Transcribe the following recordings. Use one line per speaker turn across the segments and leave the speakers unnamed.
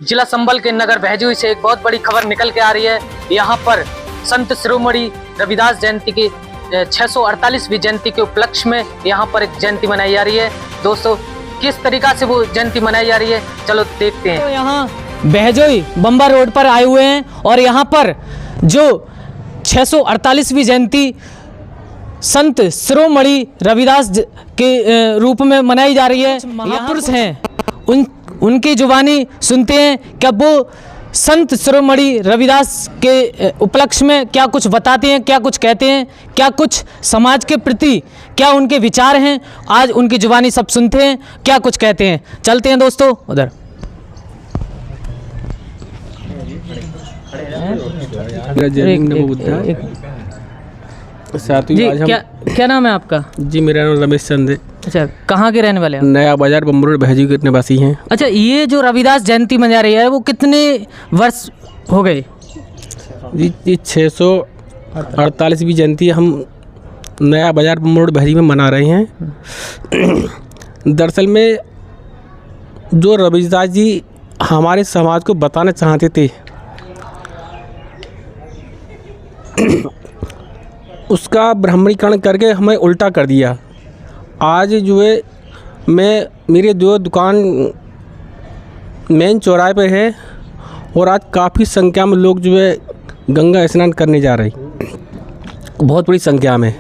जिला संबल के नगर भैजुई से एक बहुत बड़ी खबर निकल के आ रही है। यहाँ पर संत शिरोमणि रविदास जयंती की 648वीं जयंती के उपलक्ष्य में यहाँ पर एक जयंती मनाई जा रही है। दोस्तों, किस तरीका से वो जयंती मनाई जा रही है, चलो देखते हैं।
तो यहाँ भैजुई बम्बा रोड पर आए हुए हैं और यहाँ पर जो 648वीं जयंती संत शिरोमणि रविदास के रूप में मनाई जा रही है। महापुरुष हैं, उनकी जुबानी सुनते हैं कि अब वो संत शिरोमणि रविदास के उपलक्ष्य में क्या कुछ बताते हैं, क्या कुछ कहते हैं, क्या कुछ समाज के प्रति क्या उनके विचार हैं। आज उनकी जुबानी सब सुनते हैं, क्या कुछ कहते हैं। चलते हैं दोस्तों उधर। जी, क्या नाम है आपका?
जी, मेरा नाम रमेश चंद है।
अच्छा, कहाँ के रहने वाले हैं?
नया बाजार बम्बा रोड भैजुई के निवासी हैं।
अच्छा, ये जो रविदास जयंती मना रही है वो कितने वर्ष हो गए?
जी 648वीं जयंती हम नया बाजार बम्बा रोड भैजुई में मना रहे हैं। दरअसल में जो रविदास जी हमारे समाज को बताना चाहते थे उसका ब्राह्मणीकरण करके हमें उल्टा कर दिया। आज जो है मेरे जो दुकान मेन चौराहे पे है और आज काफ़ी संख्या में लोग जो है गंगा स्नान करने जा रहे हैं, बहुत बड़ी संख्या में।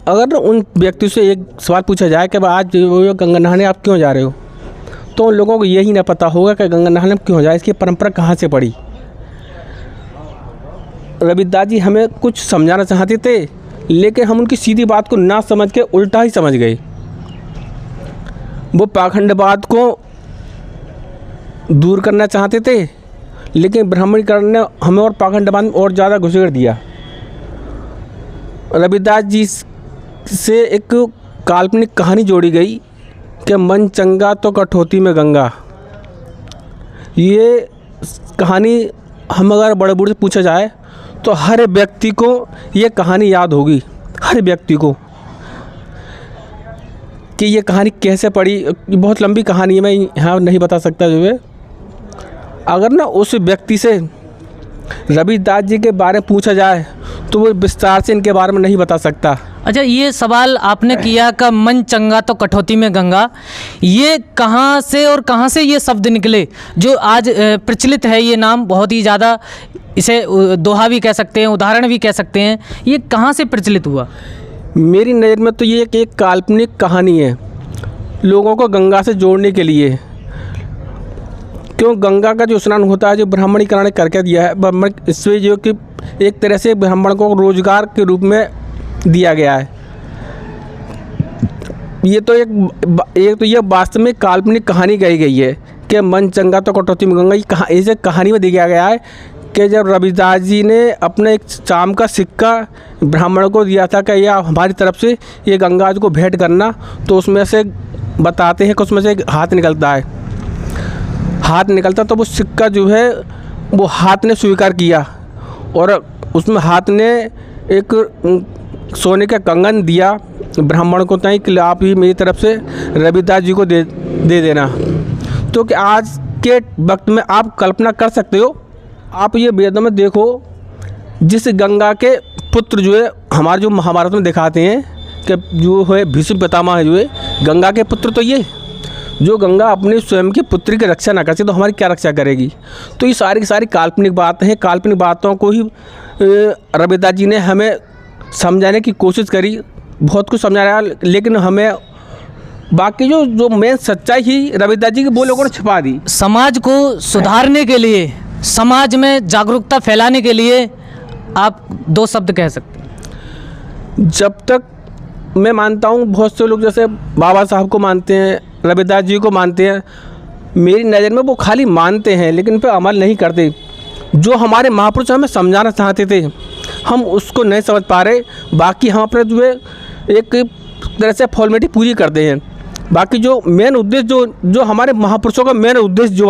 अगर उन व्यक्ति से एक सवाल पूछा जाए कि आज वो गंगा नहाने आप क्यों जा रहे हो, तो उन लोगों को यही ना पता होगा कि गंगा नहाने क्यों जाए, इसकी परंपरा कहाँ से पड़ी। रविदास जी हमें कुछ समझाना चाहते थे, लेकिन हम उनकी सीधी बात को ना समझ के उल्टा ही समझ गए। वो पाखंडवाद को दूर करना चाहते थे, लेकिन ब्राह्मणीकरण ने हमें और पाखंडवाद में और ज़्यादा घुसेड़ दिया। रविदास जी से एक काल्पनिक कहानी जोड़ी गई कि मन चंगा तो कठौती में गंगा। ये कहानी हम अगर बड़े बूढ़े से पूछा जाए तो हर व्यक्ति को ये कहानी याद होगी, हर व्यक्ति को, कि ये कहानी कैसे पड़ी। बहुत लंबी कहानी है, मैं यहाँ नहीं बता सकता जो है। अगर ना उस व्यक्ति से रविदास जी के बारे में पूछा जाए तो वो विस्तार से इनके बारे में नहीं बता सकता।
अच्छा, ये सवाल आपने किया कि मन चंगा तो कठौती में गंगा, ये कहाँ से और कहाँ से ये शब्द निकले जो आज प्रचलित है? ये नाम बहुत ही ज़्यादा, इसे दोहा भी कह सकते हैं, उदाहरण भी कह सकते हैं। ये कहाँ से प्रचलित हुआ?
मेरी नज़र में तो ये एक काल्पनिक कहानी है, लोगों को गंगा से जोड़ने के लिए। क्यों गंगा का जो स्नान होता है, जो ब्राह्मणीकरण करके दिया है, ब्राह्मण इसमें जो कि एक तरह से ब्राह्मण को रोजगार के रूप में दिया गया है। ये तो एक तो ये वास्तव में काल्पनिक कहानी कही गई है कि मन चंगा तो कटौती में गंगा। ये इसे कहानी में दिया गया है कि जब रविदास जी ने अपने एक चाम का सिक्का ब्राह्मण को दिया था कि यह हमारी तरफ से ये गंगा जी को भेंट करना, तो उसमें से बताते हैं कि उसमें से एक हाथ निकलता है। हाथ निकलता तो वो सिक्का जो है वो हाथ ने स्वीकार किया और उसमें हाथ ने एक सोने का कंगन दिया ब्राह्मण को, ताकि कि आप ही मेरी तरफ से रविदास जी को दे देना। तो कि आज के वक्त में आप कल्पना कर सकते हो, आप ये वेदों में देखो, जिस गंगा के पुत्र जो है हमारे जो महाभारत में दिखाते हैं कि जो है भीष्म पितामह है, जो है गंगा के पुत्र, तो ये जो गंगा अपने स्वयं के पुत्री की रक्षा ना कर सके तो हमारी क्या रक्षा करेगी। तो ये सारी की सारी काल्पनिक बातें हैं। काल्पनिक बातों को ही रविदास जी ने हमें समझाने की कोशिश करी, बहुत कुछ समझाया, लेकिन हमें बाकी जो मेन सच्चाई ही रविदास जी की वो लोगों ने छिपा दी।
समाज को सुधारने के लिए, समाज में जागरूकता फैलाने के लिए आप दो शब्द कह सकते हैं?
जब तक मैं मानता हूँ, बहुत से लोग जैसे बाबा साहब को मानते हैं, रविदास जी को मानते हैं, मेरी नज़र में वो खाली मानते हैं लेकिन उन पर अमल नहीं करते। जो हमारे महापुरुष हमें समझाना चाहते थे हम उसको नहीं समझ पा रहे। बाकी हम अपने जो है एक तरह से फॉर्मेलिटी पूरी करते हैं। बाकी जो मेन उद्देश्य जो हमारे महापुरुषों का मेन उद्देश्य जो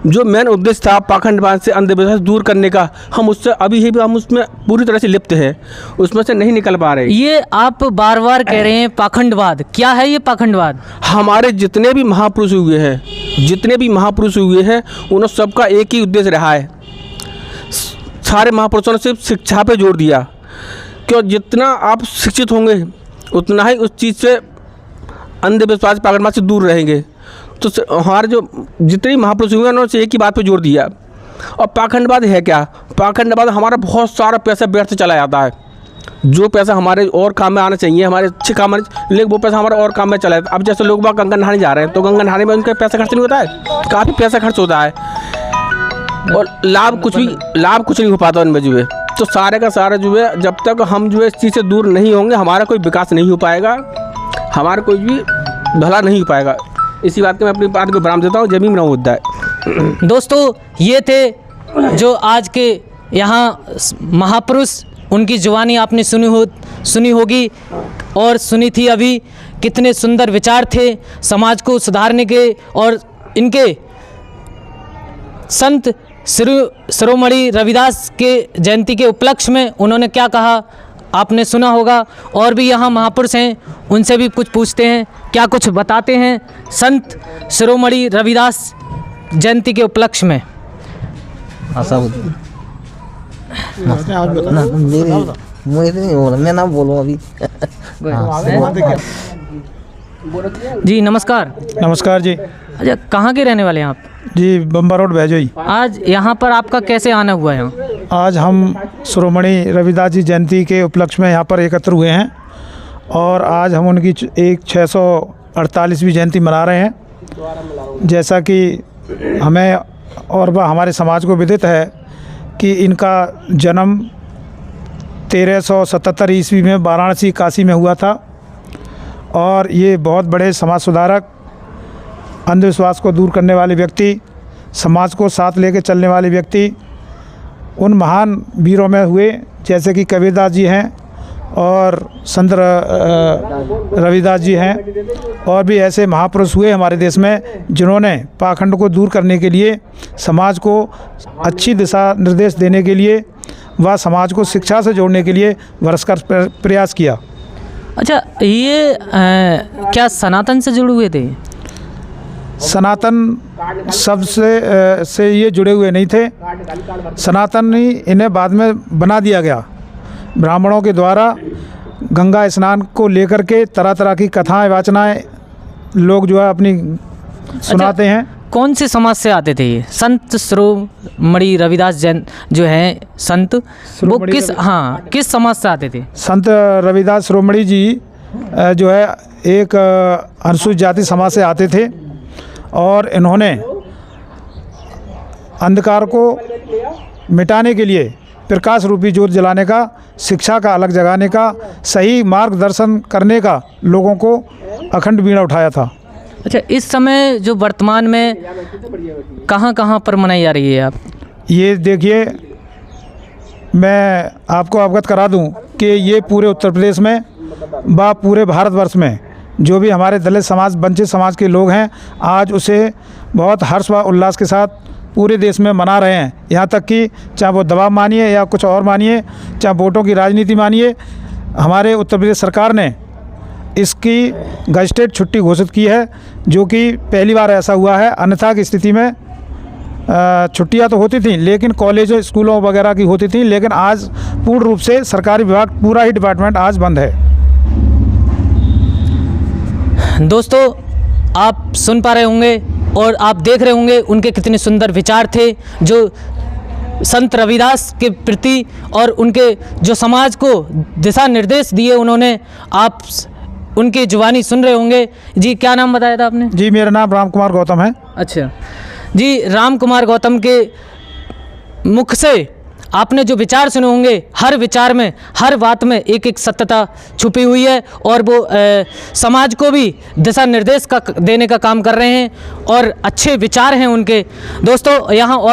जो मेन उद्देश्य था पाखंडवाद से, अंधविश्वास दूर करने का, हम उससे अभी भी हम उसमें पूरी तरह से लिप्त हैं, उसमें से नहीं निकल पा रहे।
ये आप बार बार कह रहे हैं पाखंडवाद, क्या है ये पाखंडवाद?
हमारे जितने भी महापुरुष हुए हैं उन सबका एक ही उद्देश्य रहा है। सारे महापुरुषों ने सिर्फ शिक्षा पे जोर दिया, क्यों जितना आप शिक्षित होंगे उतना ही उस चीज़ से, अंधविश्वास पाखंडवाद से दूर रहेंगे। तो हमारे जो जितने महापुरुष हुए उन्होंने एक ही बात पे जोर दिया। और पाखंडवाद है क्या? पाखंडवाद हमारा बहुत सारा पैसा व्यर्थ चला जाता है। जो पैसा हमारे और काम में आना चाहिए, हमारे अच्छे काम में, लेकिन वो पैसा हमारा और काम में चला जाता है। अब जैसे लोग बाग गंगा नहाने जा रहे हैं तो गंगा नहाने में उनका पैसा खर्च नहीं होता है, काफ़ी पैसा खर्च होता है और लाभ कुछ नहीं हो पाता उनमें जो है। तो सारे का सारा जो है, जब तक हम जो है इस चीज़ से दूर नहीं होंगे, हमारा कोई विकास नहीं हो पाएगा, हमारा कोई भी भला नहीं हो पाएगा। इसी बात के मैं अपनी बात को विराम देता हूँ। जमीन बनाओ मुद्दा है।
दोस्तों, ये थे जो आज के यहाँ महापुरुष, उनकी जुबानी आपने सुनी होगी और सुनी थी अभी। कितने सुंदर विचार थे समाज को सुधारने के, और इनके संत शिरोमणि रविदास के जयंती के उपलक्ष्य में उन्होंने क्या कहा आपने सुना होगा। और भी यहाँ महापुरुष हैं, उनसे भी कुछ पूछते हैं, क्या कुछ बताते हैं संत शिरोमणि रविदास जयंती के उपलक्ष्य में।
मुझे नहीं बोला, मैं ना बोलूँ अभी।
जी नमस्कार।
नमस्कार जी।
अच्छा, कहाँ के रहने वाले हैं आप?
जी बम्बा रोड भैजोई।
आज यहाँ पर आपका कैसे आना हुआ है?
आज हम शिरोमणि रविदास जी जयंती के उपलक्ष्य में यहाँ पर एकत्र हुए हैं और आज हम उनकी एक 648वीं जयंती मना रहे हैं। जैसा कि हमें और वह हमारे समाज को विदित है कि इनका जन्म 1377 ईस्वी में वाराणसी काशी में हुआ था और ये बहुत बड़े समाज सुधारक, अंधविश्वास को दूर करने वाले व्यक्ति, समाज को साथ लेकर चलने वाले व्यक्ति उन महान वीरों में हुए, जैसे कि कबीरदास जी हैं और संत रविदास जी हैं। और भी ऐसे महापुरुष हुए हमारे देश में जिन्होंने पाखंड को दूर करने के लिए, समाज को अच्छी दिशा निर्देश देने के लिए व समाज को शिक्षा से जोड़ने के लिए भरसक प्रयास किया।
अच्छा, ये क्या सनातन से जुड़े हुए थे?
सनातन शब्द से ये जुड़े हुए नहीं थे। सनातन ही इन्हें बाद में बना दिया गया। ब्राह्मणों के द्वारा गंगा स्नान को लेकर के तरह तरह की कथाएं वाचनाएं लोग जो है अपनी सुनाते हैं।
कौन से समाज से आते थे ये संत शिरोमणि रविदास जैन जो हैं संत, वो किस समाज से आते थे?
संत रविदास शिरोमणि जी जो है एक अनुसूचित जाति समाज से आते थे और इन्होंने अंधकार को मिटाने के लिए प्रकाश रूपी ज्योत जलाने का, शिक्षा का अलग जगाने का, सही मार्गदर्शन करने का लोगों को अखंड बीड़ा उठाया था।
अच्छा, इस समय जो वर्तमान में कहाँ पर मनाई जा रही है आप?
ये देखिए, मैं आपको अवगत करा दूं कि ये पूरे उत्तर प्रदेश में व पूरे भारतवर्ष में जो भी हमारे दलित समाज, वंचित समाज के लोग हैं, आज उसे बहुत हर्ष व उल्लास के साथ पूरे देश में मना रहे हैं। यहाँ तक कि चाहे वो दबाव मानिए या कुछ और मानिए, चाहे वोटों की राजनीति मानिए, हमारे उत्तर प्रदेश सरकार ने इसकी गजटेड छुट्टी घोषित की है, जो कि पहली बार ऐसा हुआ है। अन्यथा की स्थिति में छुट्टियां तो होती थी, लेकिन कॉलेजों, स्कूलों वगैरह की होती थी, लेकिन आज पूर्ण रूप से सरकारी विभाग, पूरा ही डिपार्टमेंट आज बंद है।
दोस्तों, आप सुन पा रहे होंगे और आप देख रहे होंगे उनके कितने सुंदर विचार थे जो संत रविदास के प्रति और उनके जो समाज को दिशा निर्देश दिए उन्होंने। आप उनकी जुबानी सुन रहे होंगे। जी, क्या नाम बताया था आपने?
जी, मेरा नाम राम कुमार गौतम है।
अच्छा जी, राम कुमार गौतम के मुख से आपने जो विचार सुने होंगे, हर विचार में, हर बात में एक एक सत्यता छुपी हुई है और वो समाज को भी दिशा निर्देश का देने का काम कर रहे हैं और अच्छे विचार हैं उनके। दोस्तों, यहाँ और